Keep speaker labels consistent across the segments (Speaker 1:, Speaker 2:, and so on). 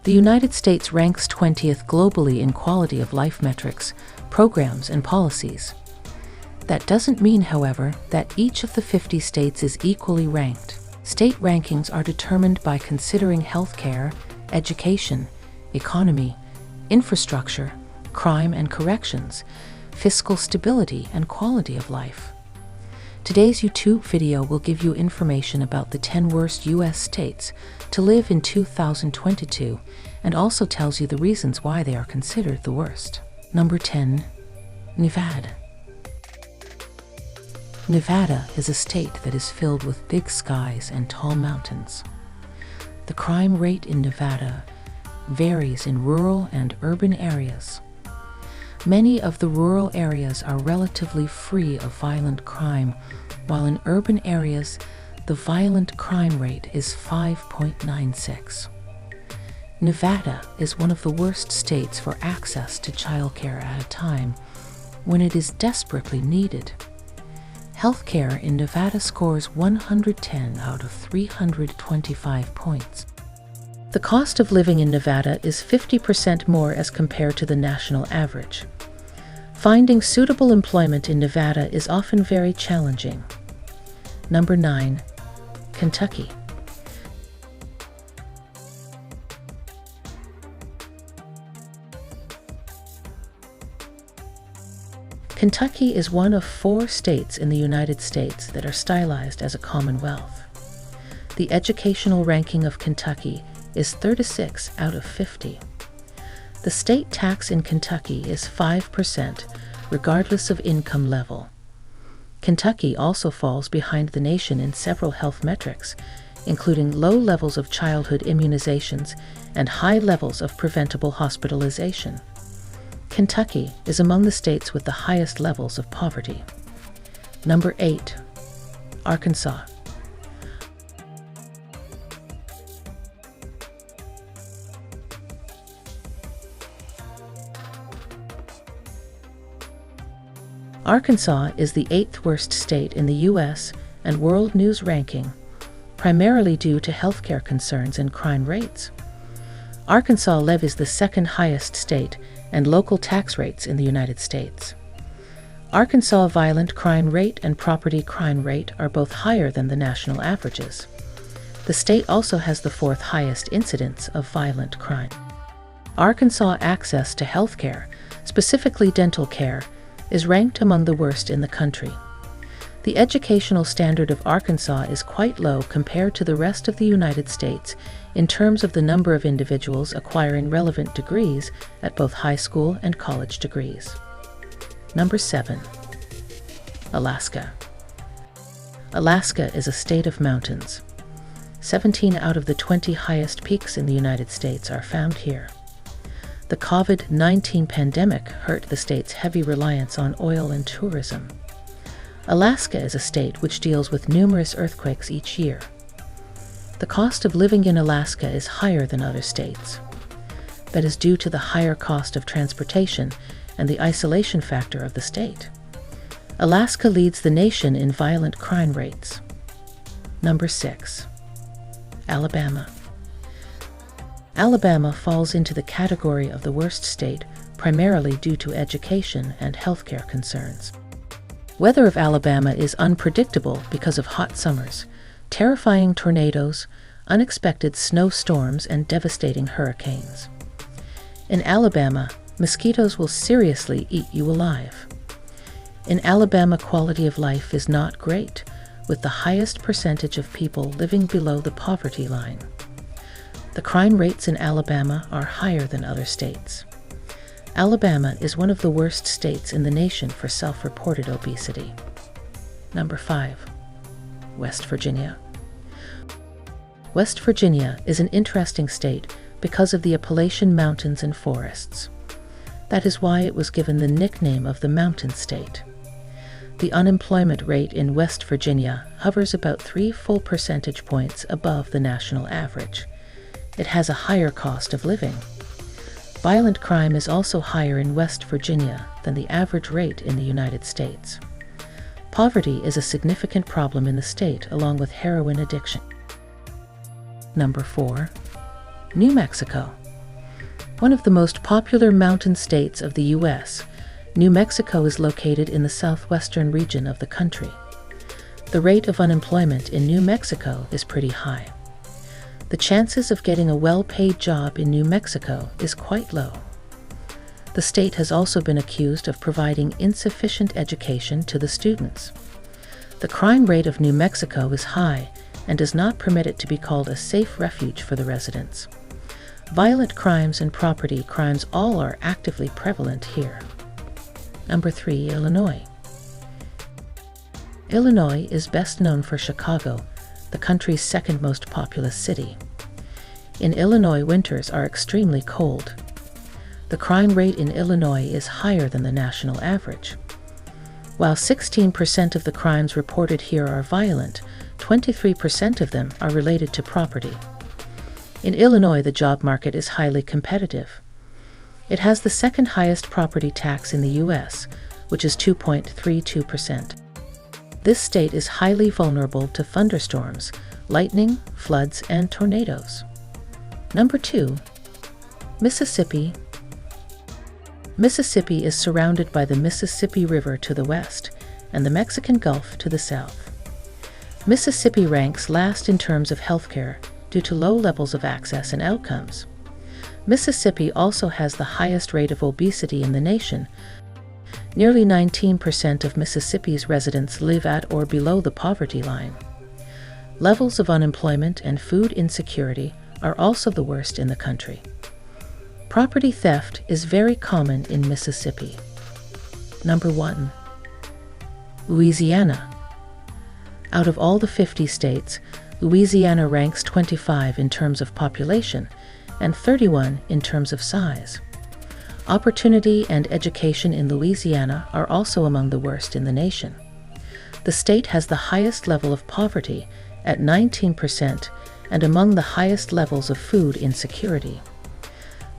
Speaker 1: The United States ranks 20th globally in quality of life metrics, programs, and policies. That doesn't mean, however, that each of the 50 states is equally ranked. State rankings are determined by considering healthcare, education, economy, infrastructure, crime and corrections, fiscal stability, and quality of life. Today's YouTube video will give you information about the 10 worst U.S. states to live in 2022 and also tells you the reasons why they are considered the worst. Number 10. Nevada. Nevada is a state that is filled with big skies and tall mountains. The crime rate in Nevada varies in rural and urban areas. Many of the rural areas are relatively free of violent crime, while in urban areas, the violent crime rate is 5.96. Nevada is one of the worst states for access to childcare at a time when it is desperately needed. Healthcare in Nevada scores 110 out of 325 points. The cost of living in Nevada is 50% more as compared to the national average. Finding suitable employment in Nevada is often very challenging. Number 9. Kentucky. Kentucky is one of 4 states in the United States that are stylized as a commonwealth. The educational ranking of Kentucky is 36 out of 50. The state tax in Kentucky is 5%, regardless of income level. Kentucky also falls behind the nation in several health metrics, including low levels of childhood immunizations and high levels of preventable hospitalization. Kentucky is among the states with the highest levels of poverty. Number 8. Arkansas. Arkansas is the 8th worst state in the U.S. and World News ranking, primarily due to healthcare concerns and crime rates. Arkansas levies the second highest state and local tax rates in the United States. Arkansas violent crime rate and property crime rate are both higher than the national averages. The state also has the 4th highest incidence of violent crime. Arkansas access to healthcare, specifically dental care, is ranked among the worst in the country. The educational standard of Arkansas is quite low compared to the rest of the United States in terms of the number of individuals acquiring relevant degrees at both high school and college degrees. Number 7. Alaska. Alaska is a state of mountains. 17 out of the 20 highest peaks in the United States are found here. The COVID-19 pandemic hurt the state's heavy reliance on oil and tourism. Alaska is a state which deals with numerous earthquakes each year. The cost of living in Alaska is higher than other states. That is due to the higher cost of transportation and the isolation factor of the state. Alaska leads the nation in violent crime rates. Number 6. Alabama. Alabama falls into the category of the worst state, primarily due to education and healthcare concerns. Weather of Alabama is unpredictable because of hot summers, terrifying tornadoes, unexpected snowstorms, and devastating hurricanes. In Alabama, mosquitoes will seriously eat you alive. In Alabama, quality of life is not great, with the highest percentage of people living below the poverty line. The crime rates in Alabama are higher than other states. Alabama is one of the worst states in the nation for self-reported obesity. Number 5. West Virginia. West Virginia is an interesting state because of the Appalachian Mountains and forests. That is why it was given the nickname of the Mountain State. The unemployment rate in West Virginia hovers about 3 full percentage points above the national average. It has a higher cost of living. Violent crime is also higher in West Virginia than the average rate in the United States. Poverty is a significant problem in the state, along with heroin addiction. Number 4. New Mexico. One of the most popular mountain states of the U.S., New Mexico is located in the southwestern region of the country. The rate of unemployment in New Mexico is pretty high. The chances of getting a well-paid job in New Mexico is quite low. The state has also been accused of providing insufficient education to the students. The crime rate of New Mexico is high and does not permit it to be called a safe refuge for the residents. Violent crimes and property crimes all are actively prevalent here. Number 3, Illinois. Illinois is best known for Chicago, the country's second most populous city. In Illinois, winters are extremely cold. The crime rate in Illinois is higher than the national average. While 16% of the crimes reported here are violent, 23% of them are related to property. In Illinois, the job market is highly competitive. It has the second highest property tax in the U.S., which is 2.32%. This state is highly vulnerable to thunderstorms, lightning, floods, and tornadoes. Number 2, Mississippi. Mississippi is surrounded by the Mississippi River to the west and the Mexican Gulf to the south. Mississippi ranks last in terms of healthcare due to low levels of access and outcomes. Mississippi also has the highest rate of obesity in the nation. Nearly 19% of Mississippi's residents live at or below the poverty line. Levels of unemployment and food insecurity are also the worst in the country. Property theft is very common in Mississippi. Number 1, Louisiana. Out of all the 50 states, Louisiana ranks 25 in terms of population and 31 in terms of size. Opportunity and education in Louisiana are also among the worst in the nation. The state has the highest level of poverty at 19% and among the highest levels of food insecurity.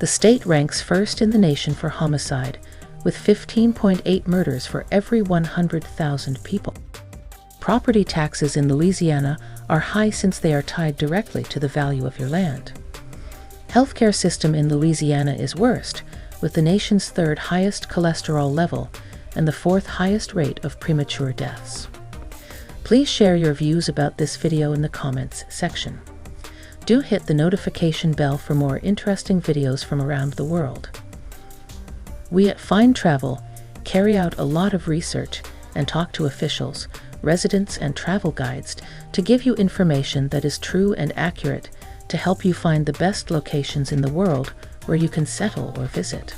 Speaker 1: The state ranks first in the nation for homicide, with 15.8 murders for every 100,000 people. Property taxes in Louisiana are high since they are tied directly to the value of your land. Healthcare system in Louisiana is worst, with the nation's third highest cholesterol level and the fourth highest rate of premature deaths. Please share your views about this video in the comments section. Do hit the notification bell for more interesting videos from around the world. We at Find Travel carry out a lot of research and talk to officials, residents, and travel guides to give you information that is true and accurate to help you find the best locations in the world where you can settle or visit.